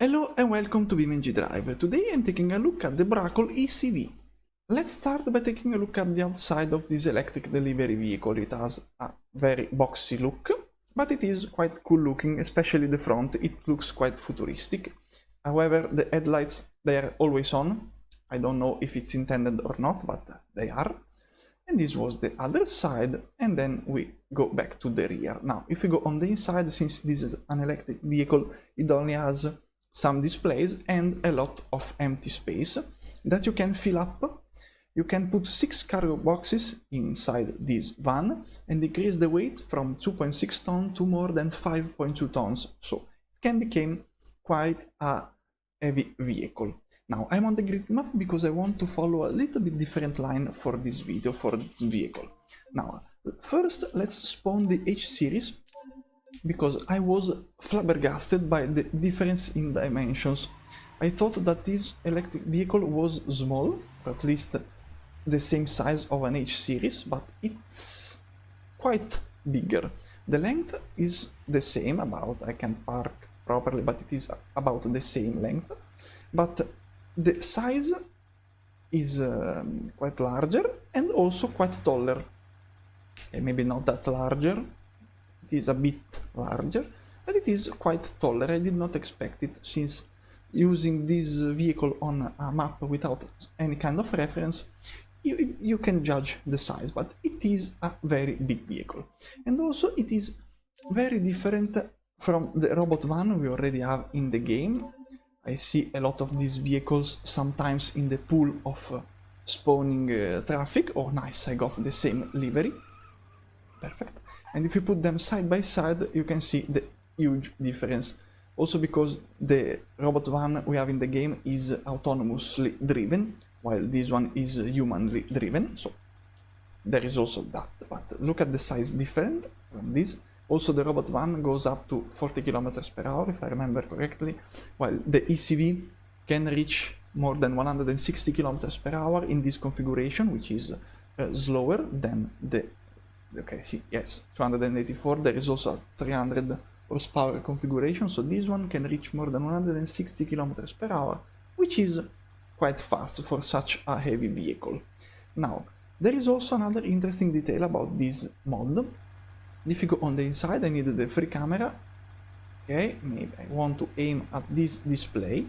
Hello and welcome to BeamNG.drive. Today I'm taking a look at the Bruckell ECV. Let's start by taking a look at the outside of this electric delivery vehicle. It has a very boxy look, but it is quite cool looking, especially the front. It looks quite futuristic. However, the headlights, they are always on. I don't know if it's intended or not, but they are. And this was the other side, and then we go back to the rear. Now, if we go on the inside, since this is an electric vehicle, it only has some displays and a lot of empty space that you can fill up. You can put 6 cargo boxes inside this van and decrease the weight from 2.6 tons to more than 5.2 tons, so it can become quite a heavy vehicle. Now I'm on the grid map because I want to follow a little bit different line for this video, for this vehicle. Now first let's spawn the H series, because I was flabbergasted by the difference in dimensions. I thought that this electric vehicle was small, or at least the same size of an H series, but it's quite bigger. The length is the same, I can park properly, but it is about the same length. But the size is quite larger and also quite taller. Okay, maybe not that larger. It is a bit larger, but it is quite taller. I did not expect it, since using this vehicle on a map without any kind of reference, you can judge the size, but it is a very big vehicle. And also it is very different from the robot van we already have in the game. I see a lot of these vehicles sometimes in the pool of spawning traffic. Oh nice, I got the same livery. Perfect. And if you put them side by side, you can see the huge difference. Also because the robot van we have in the game is autonomously driven, while this one is humanly driven, so there is also that. But look at the size different from this. Also the robot van goes up to 40 km/h, if I remember correctly, while the ECV can reach more than 160 km/h in this configuration, which is slower than the... Okay, see, yes, 284. There is also a 300 horsepower configuration, so this one can reach more than 160 km/h, which is quite fast for such a heavy vehicle. Now, there is also another interesting detail about this mod. If you go on the inside, I need the free camera. Okay, maybe I want to aim at this display.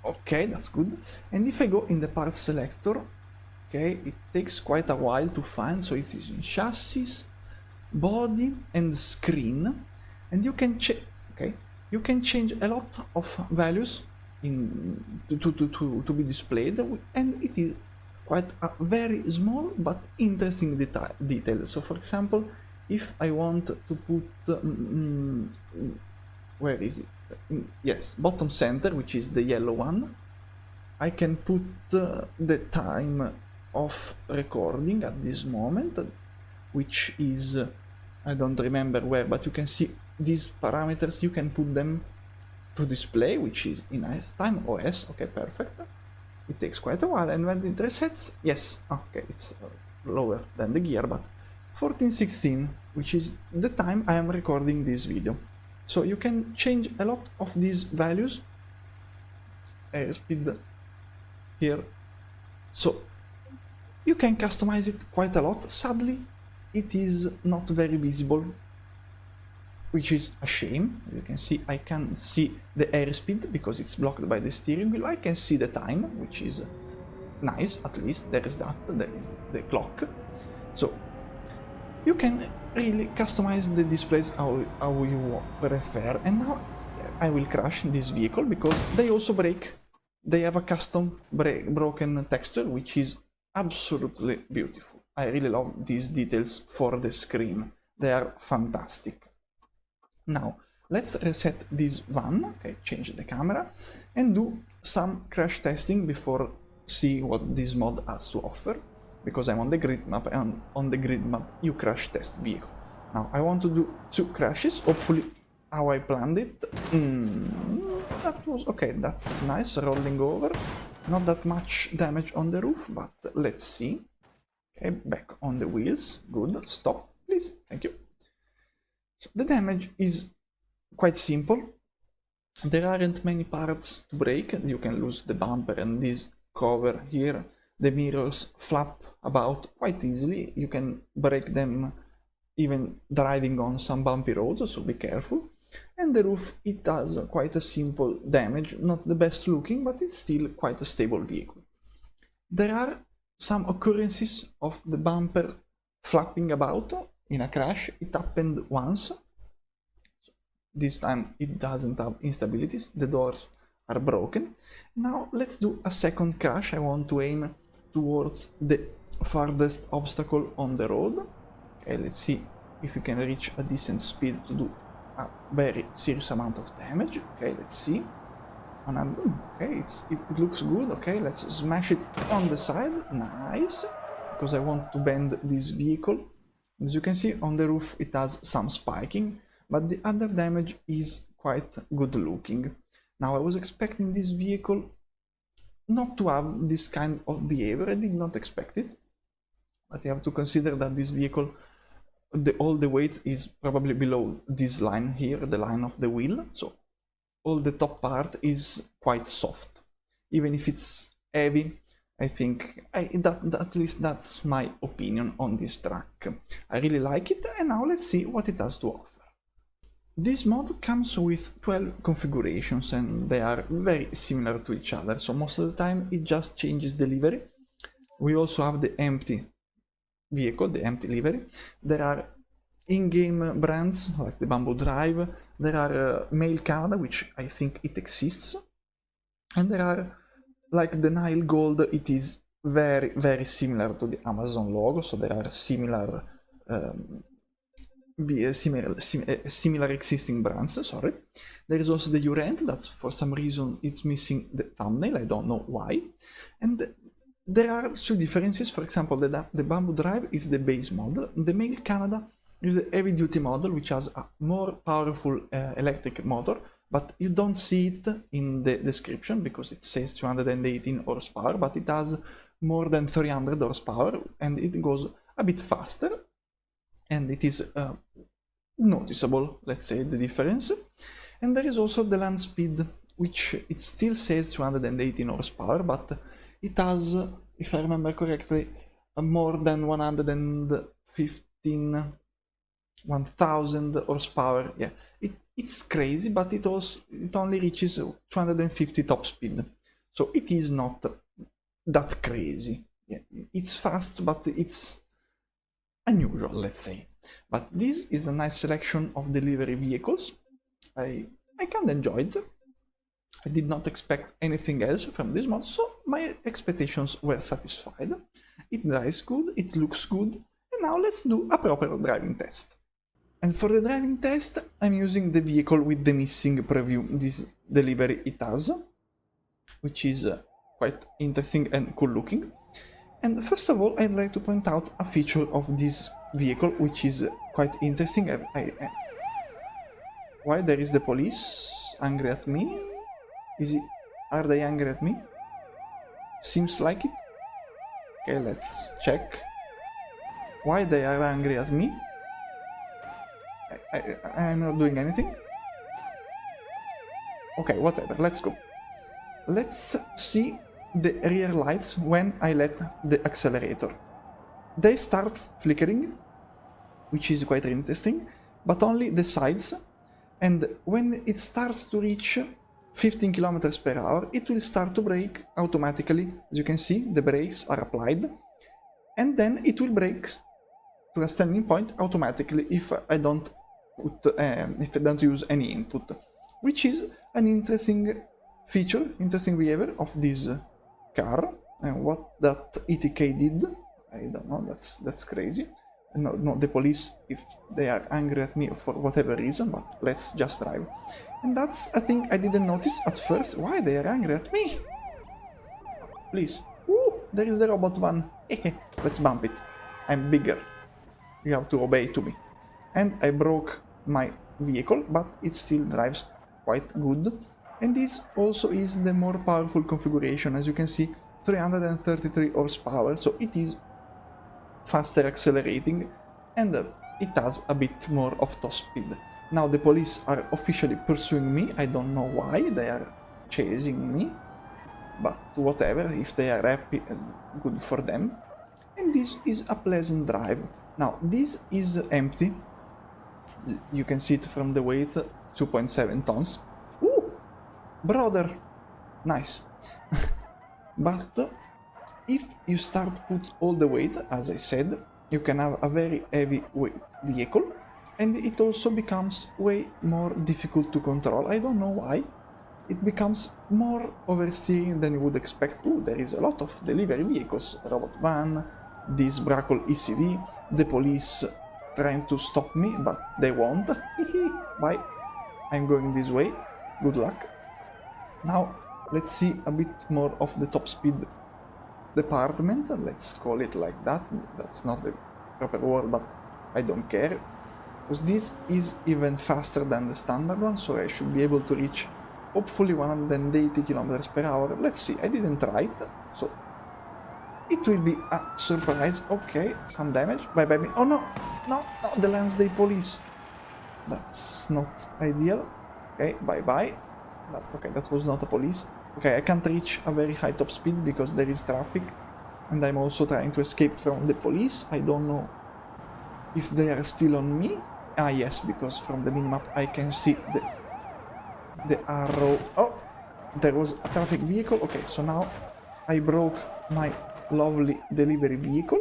Okay, that's good. And if I go in the parts selector, okay, it takes quite a while to find, so it is in chassis, body and screen, and you can change a lot of values to be displayed, and it is quite a very small but interesting detail. So for example, if I want to put where is it? Yes, bottom center, which is the yellow one, I can put the time of recording at this moment, which is, I don't remember where, but you can see these parameters, you can put them to display, which is in time OS. Okay, perfect. It takes quite a while, and when it resets, yes, okay, it's lower than the gear, but 14:16, which is the time I am recording this video. So you can change a lot of these values, airspeed here, so you can customize it quite a lot. Sadly, it is not very visible, which is a shame. You can see, I can see the airspeed because it's blocked by the steering wheel. I can see the time, which is nice, at least there is that, there is the clock. So you can really customize the displays how you prefer. And now I will crash this vehicle because they also break. They have a custom broken texture, which is absolutely beautiful. I really love these details for the screen. They are fantastic. Now, let's reset this van, okay, change the camera, and do some crash testing before see what this mod has to offer, because I'm on the grid map, and on the grid map you crash test vehicle. Now, I want to do 2 crashes, hopefully how I planned it. That was okay, that's nice, rolling over. Not that much damage on the roof, but let's see. Okay, back on the wheels, good, stop, please, thank you. So the damage is quite simple. There aren't many parts to break. You can lose the bumper and this cover here. The mirrors flap about quite easily. You can break them even driving on some bumpy roads, so be careful. And the roof, it does quite a simple damage, not the best looking, but it's still quite a stable vehicle. There are some occurrences of the bumper flapping about in a crash. It happened once. This time it doesn't have instabilities, the doors are broken. Now let's do a second crash. I want to aim towards the farthest obstacle on the road. Okay, let's see if you can reach a decent speed to do a very serious amount of damage. Okay, let's see. Okay, it looks good. Okay, let's smash it on the side. Nice, because I want to bend this vehicle. As you can see on the roof it has some spiking, but the other damage is quite good looking. Now I was expecting this vehicle not to have this kind of behavior. I did not expect it, but you have to consider that this vehicle, all the weight is probably below this line here, the line of the wheel, so all the top part is quite soft. Even if it's heavy, I think at least that's my opinion on this truck. I really like it, and now let's see what it has to offer. This mod comes with 12 configurations and they are very similar to each other, so most of the time it just changes the livery. We also have the empty vehicle, the empty livery. There are in-game brands like the BeamNG.drive, there are Mail Canada, which I think it exists, and there are like the Nile Gold. It is very similar to the Amazon logo, so there are similar similar existing brands, sorry. There is also the Urent, that's for some reason it's missing the thumbnail, I don't know why. And there are two differences. For example, the BeamNG.drive is the base model, the Mail Canada is the heavy duty model, which has a more powerful electric motor, but you don't see it in the description because it says 218 horsepower, but it has more than 300 horsepower and it goes a bit faster, and it is noticeable, let's say, the difference. And there is also the land speed, which it still says 218 horsepower, but it has, if I remember correctly, more than 1,000 horsepower. Yeah, it's crazy, but it only reaches 250 top speed, so it is not that crazy. Yeah, it's fast, but it's unusual, let's say. But this is a nice selection of delivery vehicles. I kind of enjoyed. I did not expect anything else from this mod, so my expectations were satisfied. It drives good, it looks good, and now let's do a proper driving test. And for the driving test, I'm using the vehicle with the missing preview, this delivery it has, which is quite interesting and cool looking. And first of all, I'd like to point out a feature of this vehicle, which is quite interesting. Why there is the police angry at me? Are they angry at me? Seems like it. Okay, let's check. Why they are angry at me? I'm not doing anything. Okay, whatever, let's go. Let's see the rear lights when I let the accelerator. They start flickering, which is quite interesting, but only the sides. And when it starts to reach 15 km per hour, it will start to brake automatically. As you can see, the brakes are applied, and then it will brake to a standing point automatically if I don't use any input, which is an interesting feature, interesting behavior of this car. And what that ETK did, I don't know. That's crazy. No, the police, if they are angry at me for whatever reason, but let's just drive. And that's a thing I didn't notice at first. Why they are angry at me? Please. Woo, there is the robot van. Let's bump it. I'm bigger. You have to obey to me. And I broke my vehicle, but it still drives quite good. And this also is the more powerful configuration. As you can see, 333 horsepower, so it is faster accelerating, and it has a bit more of top speed. Now the police are officially pursuing me. I don't know why they are chasing me, but whatever, if they are happy, good for them. And this is a pleasant drive. Now this is empty. You can see it from the weight, 2.7 tons. Ooh, brother, nice. But if you start put all the weight, as I said, you can have a very heavy weight vehicle, and it also becomes way more difficult to control. I don't know why. It becomes more oversteering than you would expect. Ooh, there is a lot of delivery vehicles. Robot van, this Bruckell ECV, the police trying to stop me, but they won't. Bye. I'm going this way. Good luck. Now, let's see a bit more of the top speed department. Let's call it like that. That's not the proper word, but I don't care. Because this is even faster than the standard one, so I should be able to reach hopefully 180 kilometers per hour. Let's see, I didn't try it, so it will be a surprise. Okay, some damage. Bye bye. Oh no, no, no, the Lansdale police. That's not ideal. Okay, bye bye. Okay, that was not a police. Okay, I can't reach a very high top speed because there is traffic, and I'm also trying to escape from the police. I don't know if they are still on me. Ah yes, because from the minimap I can see the arrow. Oh, there was a traffic vehicle. Okay, so now I broke my lovely delivery vehicle.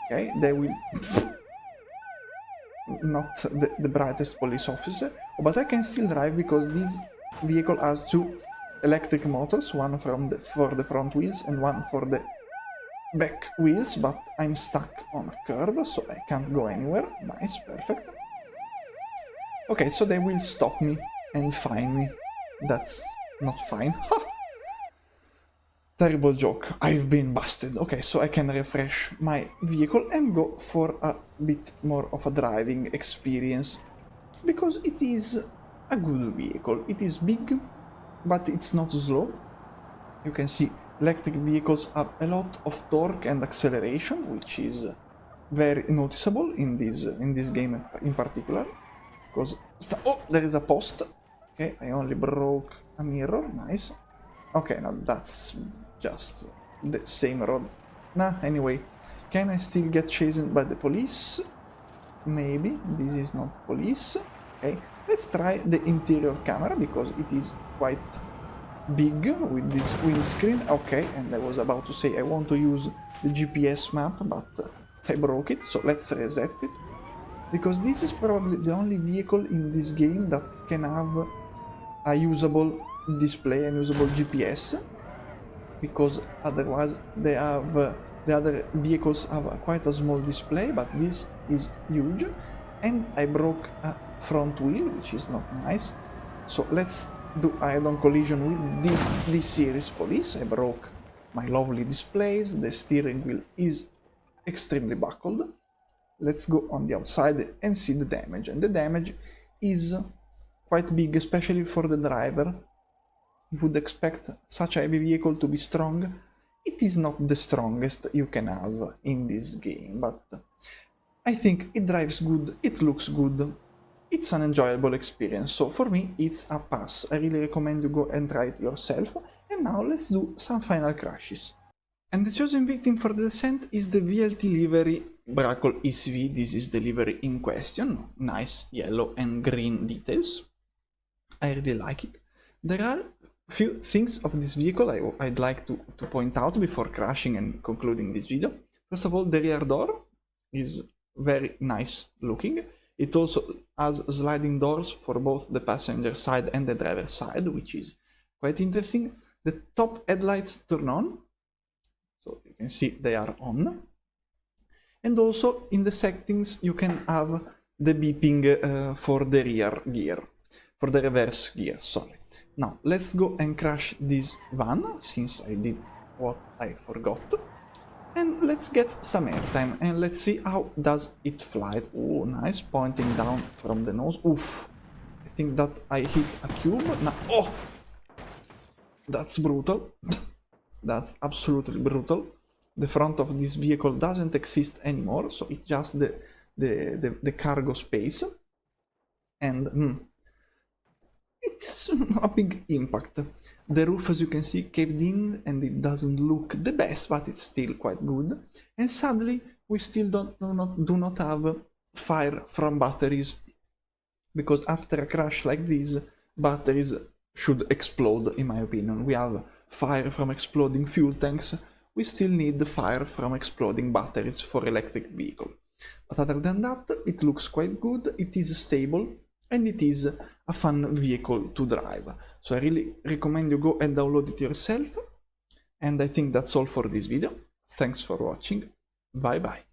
Okay, they will... not the brightest police officer, but I can still drive because this vehicle has two electric motors, one for the front wheels and one for the back wheels, but I'm stuck on a curb, so I can't go anywhere. Nice, perfect. Okay, so they will stop me and fine me. That's not fine. Ha! Terrible joke. I've been busted. Okay, so I can refresh my vehicle and go for a bit more of a driving experience, because it is a good vehicle. It is big, but it's not slow. You can see electric vehicles have a lot of torque and acceleration, which is very noticeable in this game in particular. Because oh, there is a post. Okay, I only broke a mirror. Nice. Okay, now that's just the same road. Nah, anyway, can I still get chased by the police? Maybe. This is not police. Okay, let's try the interior camera because it is quite big with this windscreen. Okay, and I was about to say I want to use the GPS map, but I broke it, so let's reset it. Because this is probably the only vehicle in this game that can have a usable display and usable GPS, because otherwise they have the other vehicles have quite a small display, but this is huge. And I broke a front wheel, which is not nice, so let's do head-on collision with this series police. I broke my lovely displays, the steering wheel is extremely buckled. Let's go on the outside and see the damage, and the damage is quite big, especially for the driver. You would expect such a heavy vehicle to be strong. It is not the strongest you can have in this game, but I think it drives good, it looks good, it's an enjoyable experience, so for me it's a pass. I really recommend you go and try it yourself. And now let's do some final crashes. And the chosen victim for the descent is the VLT livery Bruckell ECV. This is the livery in question. Nice yellow and green details. I really like it. There are few things of this vehicle I'd like to point out before crashing and concluding this video. First of all, the rear door is very nice looking. It also has sliding doors for both the passenger side and the driver side, which is quite interesting. The top headlights turn on, so you can see they are on. And also in the settings you can have the beeping for the rear gear, for the reverse gear, sorry. Now let's go and crash this van, since I did what I forgot. And let's get some airtime and let's see how does it fly. Oh, nice, pointing down from the nose. Oof, I think that I hit a cube. Now, oh, that's brutal. That's absolutely brutal. The front of this vehicle doesn't exist anymore, so it's just the cargo space. and it's a big impact. The roof, as you can see, caved in and it doesn't look the best, but it's still quite good. And sadly, we still do not have fire from batteries, because after a crash like this, batteries should explode, in my opinion. We have fire from exploding fuel tanks, we still need the fire from exploding batteries for electric vehicle. But other than that, it looks quite good, it is stable, and it is a fun vehicle to drive. So I really recommend you go and download it yourself. And I think that's all for this video. Thanks for watching. Bye bye.